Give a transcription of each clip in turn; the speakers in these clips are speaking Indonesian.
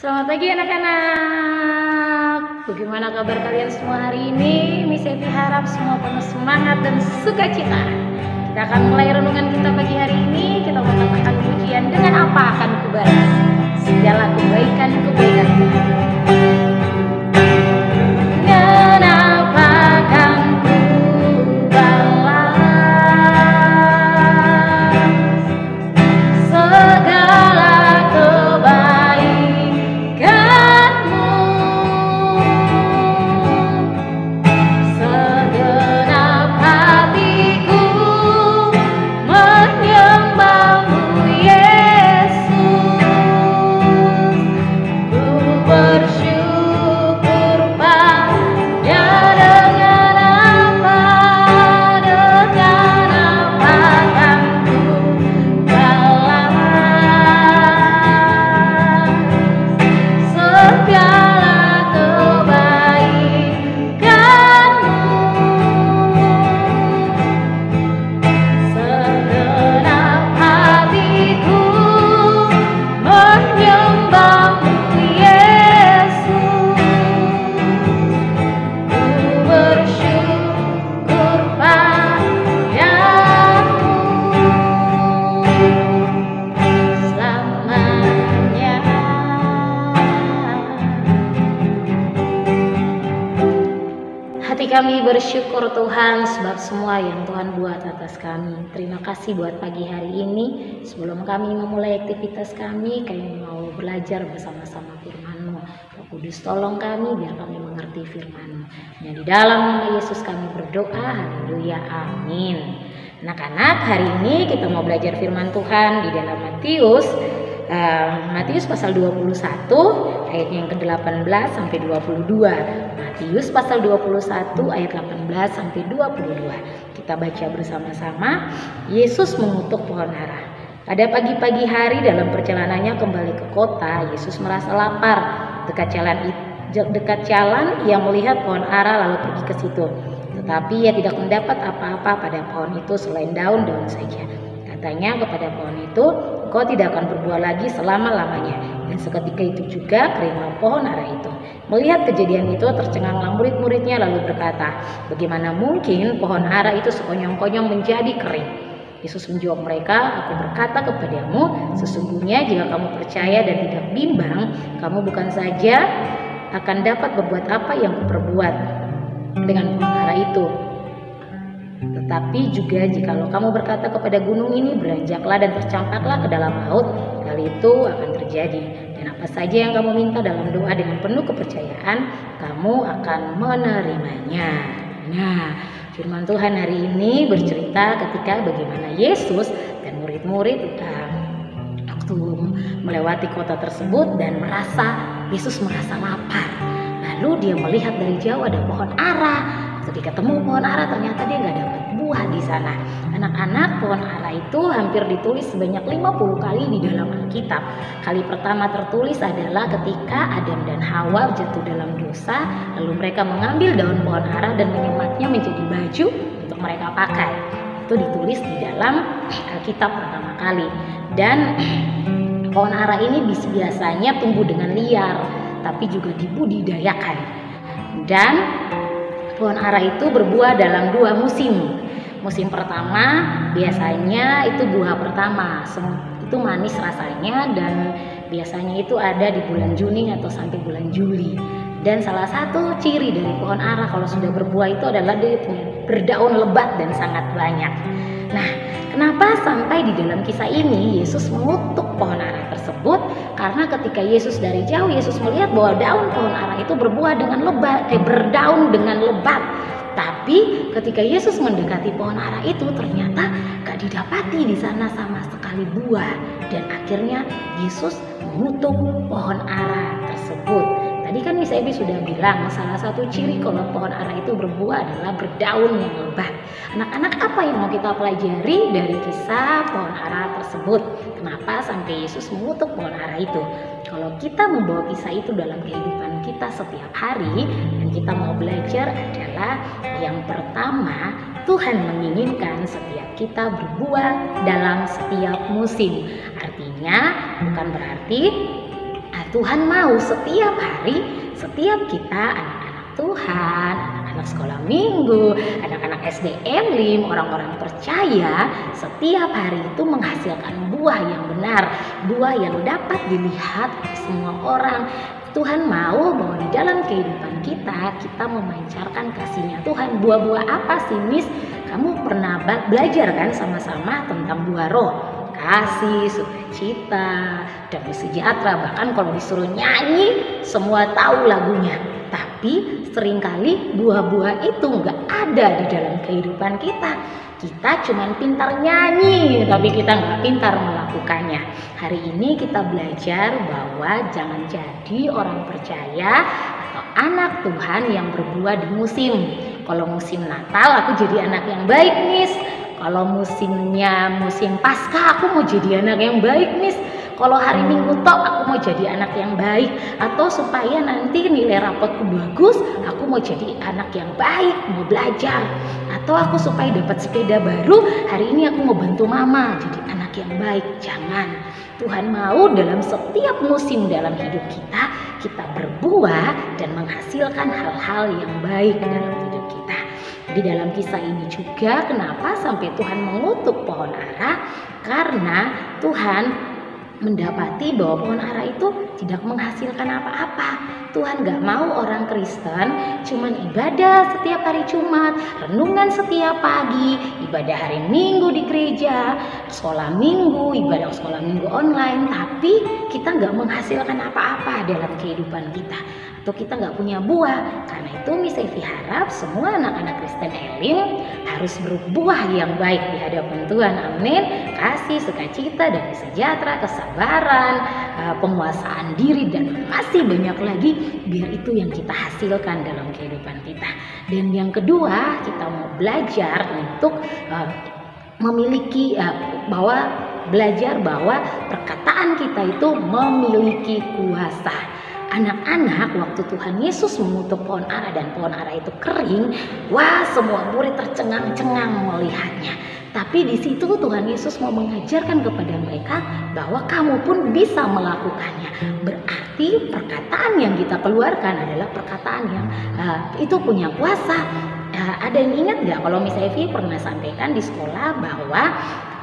Selamat pagi anak-anak. Bagaimana kabar kalian semua hari ini? Miss Evi harap semua penuh semangat dan sukacita. Kita akan mulai renungan kita pagi hari ini. Kita mengatakan pujian dengan apa akan kubalas segala kebaikan-kebaikan Tuhan. Hati kami bersyukur Tuhan sebab semua yang Tuhan buat atas kami. Terima kasih buat pagi hari ini. Sebelum kami memulai aktivitas kami mau belajar bersama-sama firman-Mu. Roh Kudus tolong kami biar kami mengerti firman-Mu. Yang di dalam nama Yesus kami berdoa. Haleluya. Amin. Anak-anak, hari ini kita mau belajar firman Tuhan di dalam Matius pasal 21 ayat yang ke-18 sampai 22. Matius pasal 21 ayat 18 sampai 22. Kita baca bersama-sama. Yesus mengutuk pohon ara. Pada pagi-pagi hari dalam perjalanannya kembali ke kota, Yesus merasa lapar. Dekat jalan ia melihat pohon ara lalu pergi ke situ. Tetapi ia tidak mendapat apa-apa pada pohon itu selain daun-daun saja. Katanya kepada pohon itu, "Kau tidak akan berbuah lagi selama-lamanya." Dan seketika itu juga keringlah pohon ara itu. Melihat kejadian itu tercenganglah murid-muridnya lalu berkata, "Bagaimana mungkin pohon ara itu sekonyong-konyong menjadi kering?" Yesus menjawab mereka, "Aku berkata kepadamu, sesungguhnya jika kamu percaya dan tidak bimbang, kamu bukan saja akan dapat berbuat apa yang kuperbuat dengan pohon ara itu, tetapi juga jikalau kamu berkata kepada gunung ini, beranjaklah dan tercampaklah ke dalam laut, hal itu akan terjadi. Dan apa saja yang kamu minta dalam doa dengan penuh kepercayaan, kamu akan menerimanya." Nah, firman Tuhan hari ini bercerita ketika bagaimana Yesus dan murid-murid waktu melewati kota tersebut dan Yesus merasa lapar. Lalu dia melihat dari jauh ada pohon ara. Ketika ketemu pohon ara ternyata dia nggak dapat buah di sana. Anak-anak, pohon ara itu hampir ditulis sebanyak 50 kali di dalam Alkitab. Kali pertama tertulis adalah ketika Adam dan Hawa jatuh dalam dosa, lalu mereka mengambil daun pohon ara dan menyematnya menjadi baju untuk mereka pakai. Itu ditulis di dalam Alkitab pertama kali. Dan pohon ara ini biasanya tumbuh dengan liar, tapi juga dibudidayakan. Dan pohon ara itu berbuah dalam 2 musim. Musim pertama biasanya itu buah pertama, itu manis rasanya dan biasanya itu ada di bulan Juni atau sampai bulan Juli. Dan salah satu ciri dari pohon ara kalau sudah berbuah itu adalah dia berdaun lebat dan sangat banyak. Nah, kenapa sampai di dalam kisah ini Yesus mengutuk pohon ara tersebut? Karena ketika Yesus dari jauh, Yesus melihat bahwa daun pohon ara itu berbuah dengan berdaun dengan lebat. Tapi ketika Yesus mendekati pohon ara itu ternyata gak didapati di sana sama sekali buah. Dan akhirnya Yesus mengutuk pohon ara tersebut. Tadi kan Miss Evi sudah bilang salah satu ciri kalau pohon ara itu berbuah adalah berdaun yang lebat. Anak-anak, apa yang mau kita pelajari dari kisah pohon ara tersebut? Kenapa sampai Yesus mengutuk pohon ara itu? Kalau kita membawa kisah itu dalam kehidupan kita setiap hari, dan kita mau belajar adalah yang pertama, Tuhan menginginkan setiap kita berbuah dalam setiap musim. Artinya bukan berarti Tuhan mau setiap hari, setiap kita anak-anak Tuhan, anak-anak sekolah minggu, anak-anak SD Elim, orang-orang percaya, setiap hari itu menghasilkan buah yang benar, buah yang dapat dilihat oleh semua orang. Tuhan mau bahwa di dalam kehidupan kita memancarkan kasih-Nya Tuhan. Buah-buah apa sih, Miss? Kamu pernah belajar kan sama-sama tentang buah roh? Kasih, sukacita, damai sejahtera. Bahkan kalau disuruh nyanyi, semua tahu lagunya. Tapi seringkali buah-buah itu nggak ada di dalam kehidupan kita. Kita cuma pintar nyanyi, tapi kita nggak pintar melakukannya. Hari ini kita belajar bahwa jangan jadi orang percaya atau anak Tuhan yang berbuah di musim. Kalau musim Natal, aku jadi anak yang baik, Miss. Kalau musimnya musim Paskah, aku mau jadi anak yang baik, Miss. Kalau hari Minggu tok, aku mau jadi anak yang baik. Atau supaya nanti nilai rapotku bagus, aku mau jadi anak yang baik, mau belajar. Atau aku supaya dapat sepeda baru, hari ini aku mau bantu mama jadi anak yang baik. Jangan. Tuhan mau dalam setiap musim dalam hidup kita berbuah dan menghasilkan hal-hal yang baik dalam hidup kita. Di dalam kisah ini juga kenapa sampai Tuhan mengutuk pohon ara? Karena Tuhan mendapati bahwa pohon ara itu tidak menghasilkan apa-apa. Tuhan gak mau orang Kristen cuman ibadah setiap hari Jumat, renungan setiap pagi, ibadah hari Minggu di gereja, sekolah minggu, ibadah sekolah minggu online, tapi kita gak menghasilkan apa-apa dalam kehidupan kita, atau kita gak punya buah. Karena itu Miss Evi harap semua anak-anak Kristen Elim harus berbuah yang baik di hadapan Tuhan. Amin. Kasih, sukacita, damai sejahtera, kesabaran, penguasaan diri, dan masih banyak lagi. Biar itu yang kita hasilkan dalam kehidupan kita. Dan yang kedua, kita mau belajar untuk memiliki belajar bahwa perkataan kita itu memiliki kuasa. Anak-anak, waktu Tuhan Yesus mengutuk pohon ara dan pohon ara itu kering, wah, semua murid tercengang-cengang melihatnya. Tapi di situ Tuhan Yesus mau mengajarkan kepada mereka bahwa kamu pun bisa melakukannya. Berarti perkataan yang kita keluarkan adalah perkataan yang itu punya kuasa. Ada yang ingat nggak kalau Miss Evi pernah sampaikan di sekolah bahwa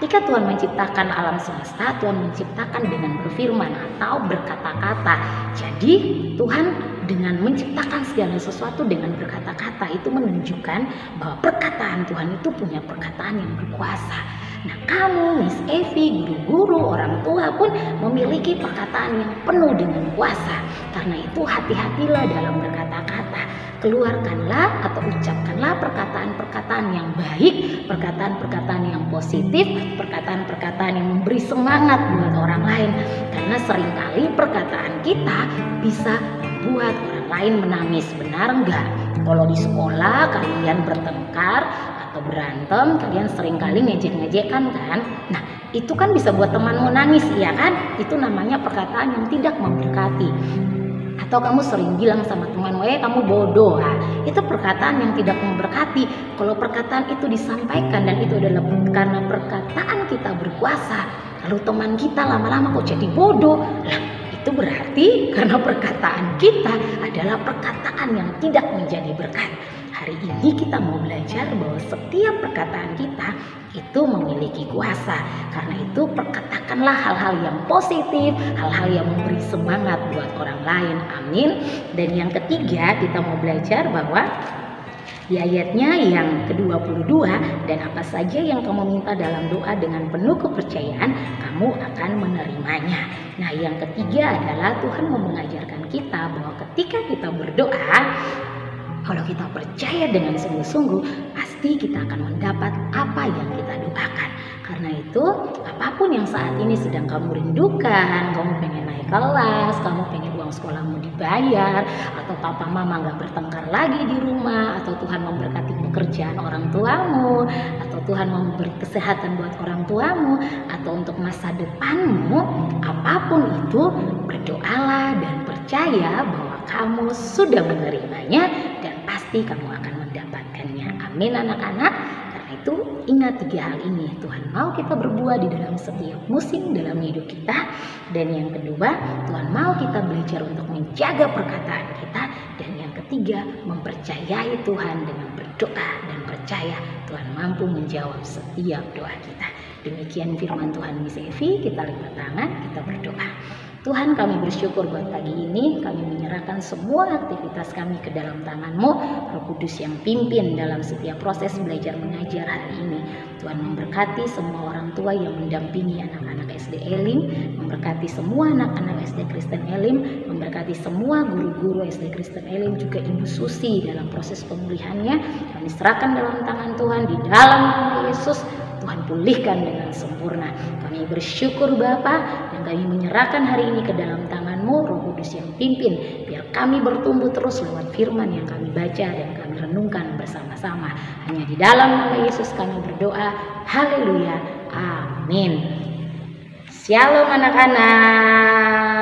ketika Tuhan menciptakan alam semesta, Tuhan menciptakan dengan berfirman atau berkata-kata. Jadi Tuhan dengan menciptakan segala sesuatu dengan berkata-kata itu menunjukkan bahwa perkataan Tuhan itu punya perkataan yang berkuasa. Nah, kamu, Miss Evi, guru-guru, orang tua pun memiliki perkataan yang penuh dengan kuasa. Karena itu hati-hatilah dalam berkata-kata. Keluarkanlah atau ucapkanlah perkataan-perkataan yang baik, perkataan-perkataan yang positif, perkataan-perkataan yang memberi semangat buat orang lain. Karena seringkali perkataan kita bisa membuat orang lain menangis. Benar enggak? Kalau di sekolah kalian bertengkar atau berantem, kalian seringkali ngejek-ngejekan kan? Nah, itu kan bisa buat temanmu nangis, iya kan? Itu namanya perkataan yang tidak memberkati. Atau kamu sering bilang sama temanmu, kamu bodoh. Itu perkataan yang tidak memberkati. Kalau perkataan itu disampaikan dan itu adalah karena perkataan kita berkuasa, lalu teman kita lama-lama kok jadi bodoh, lah itu berarti karena perkataan kita adalah perkataan yang tidak menjadi berkat. Hari ini kita mau belajar bahwa setiap perkataan kita itu memiliki kuasa. Karena itu perkatakanlah hal-hal yang positif, hal-hal yang memberi semangat buat orang lain. Amin. Dan yang ketiga, kita mau belajar bahwa di ayatnya yang ke-22, dan apa saja yang kamu minta dalam doa dengan penuh kepercayaan, kamu akan menerimanya. Nah, yang ketiga adalah Tuhan mau mengajarkan kita bahwa ketika kita berdoa, kalau kita percaya dengan sungguh-sungguh, pasti kita akan mendapat apa yang kita doakan. Karena itu, apapun yang saat ini sedang kamu rindukan, kamu pengen naik kelas, kamu pengen uang sekolahmu dibayar, atau papa mama gak bertengkar lagi di rumah, atau Tuhan memberkati pekerjaan orang tuamu, atau Tuhan memberi kesehatan buat orang tuamu, atau untuk masa depanmu, apapun itu, berdoalah dan percaya bahwa kamu sudah menerimanya dan pasti kamu akan mendapatkannya. Amin anak-anak. Karena itu ingat 3 hal ini. Tuhan mau kita berbuah di dalam setiap musim dalam hidup kita. Dan yang kedua, Tuhan mau kita belajar untuk menjaga perkataan kita. Dan yang ketiga, mempercayai Tuhan dengan berdoa dan percaya Tuhan mampu menjawab setiap doa kita. Demikian firman Tuhan Miss Evi. Kita lipat tangan, kita berdoa. Tuhan, kami bersyukur buat pagi ini. Kami menyerahkan semua aktivitas kami ke dalam tangan-Mu. Roh Kudus yang pimpin dalam setiap proses belajar mengajar hari ini. Tuhan memberkati semua orang tua yang mendampingi anak-anak SD Elim, memberkati semua anak-anak SD Kristen Elim, memberkati semua guru-guru SD Kristen Elim, juga Ibu Susi dalam proses pemulihannya. Kami serahkan dalam tangan Tuhan di dalam nama Yesus. Tuhan pulihkan dengan sempurna. Kami bersyukur Bapa, dan kami menyerahkan hari ini ke dalam tangan-Mu, Roh Kudus yang pimpin, biar kami bertumbuh terus lewat firman yang kami baca dan kami renungkan bersama-sama. Hanya di dalam nama Yesus kami berdoa. Haleluya. Amin. Shalom anak-anak.